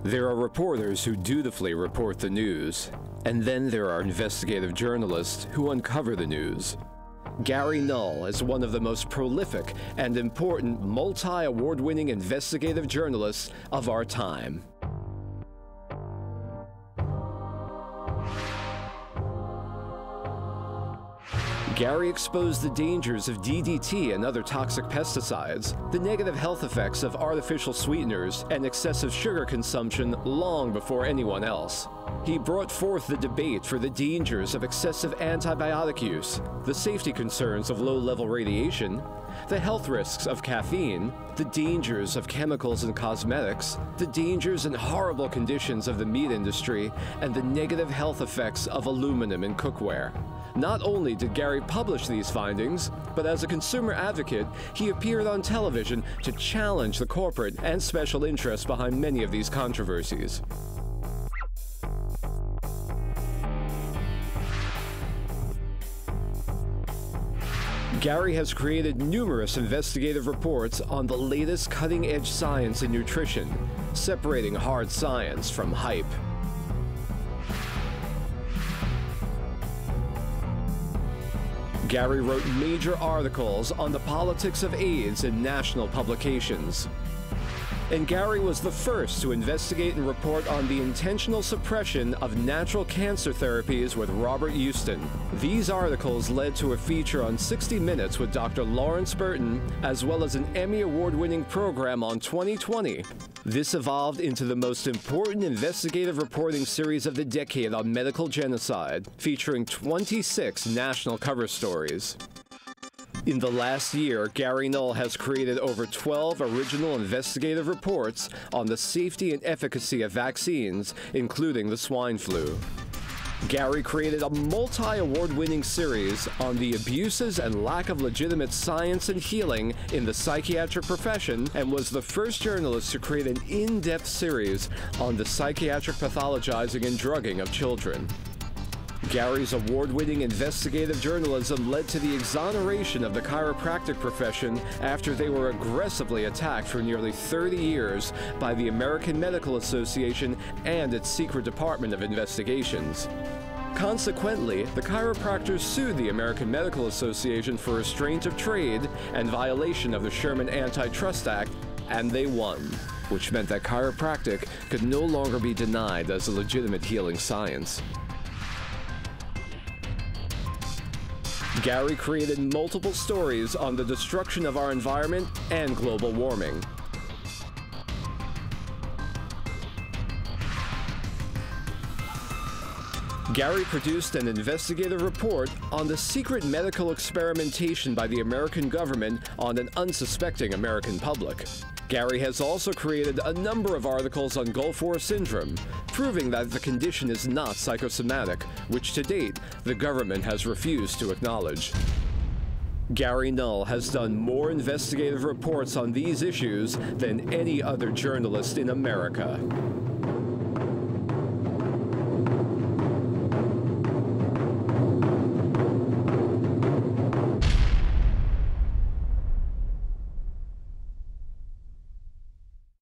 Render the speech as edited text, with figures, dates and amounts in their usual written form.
There are reporters who dutifully report the news, and then there are investigative journalists who uncover the news. Gary Null is one of the most prolific and important multi-award-winning investigative journalists of our time. Gary exposed the dangers of DDT and other toxic pesticides, the negative health effects of artificial sweeteners, and excessive sugar consumption long before anyone else. He brought forth the debate for the dangers of excessive antibiotic use, the safety concerns of low-level radiation, the health risks of caffeine, the dangers of chemicals and cosmetics, the dangers and horrible conditions of the meat industry, and the negative health effects of aluminum in cookware. Not only did Gary publish these findings, but as a consumer advocate, he appeared on television to challenge the corporate and special interests behind many of these controversies. Gary has created numerous investigative reports on the latest cutting-edge science in nutrition, separating hard science from hype. Gary wrote major articles on the politics of AIDS in national publications. And Gary was the first to investigate and report on the intentional suppression of natural cancer therapies with Robert Houston. These articles led to a feature on 60 Minutes with Dr. Lawrence Burton, as well as an Emmy Award-winning program on 2020. This evolved into the most important investigative reporting series of the decade on medical genocide, featuring 26 national cover stories. In the last year, Gary Null has created over 12 original investigative reports on the safety and efficacy of vaccines, including the swine flu. Gary created a multi-award-winning series on the abuses and lack of legitimate science and healing in the psychiatric profession, and was the first journalist to create an in-depth series on the psychiatric pathologizing and drugging of children. Gary's award-winning investigative journalism led to the exoneration of the chiropractic profession after they were aggressively attacked for nearly 30 years by the American Medical Association and its secret Department of Investigations. Consequently, the chiropractors sued the American Medical Association for restraint of trade and violation of the Sherman Antitrust Act, and they won, which meant that chiropractic could no longer be denied as a legitimate healing science. Gary created multiple stories on the destruction of our environment and global warming. Gary produced an investigative report on the secret medical experimentation by the American government on an unsuspecting American public. Gary has also created a number of articles on Gulf War syndrome, proving that the condition is not psychosomatic, which to date, the government has refused to acknowledge. Gary Null has done more investigative reports on these issues than any other journalist in America.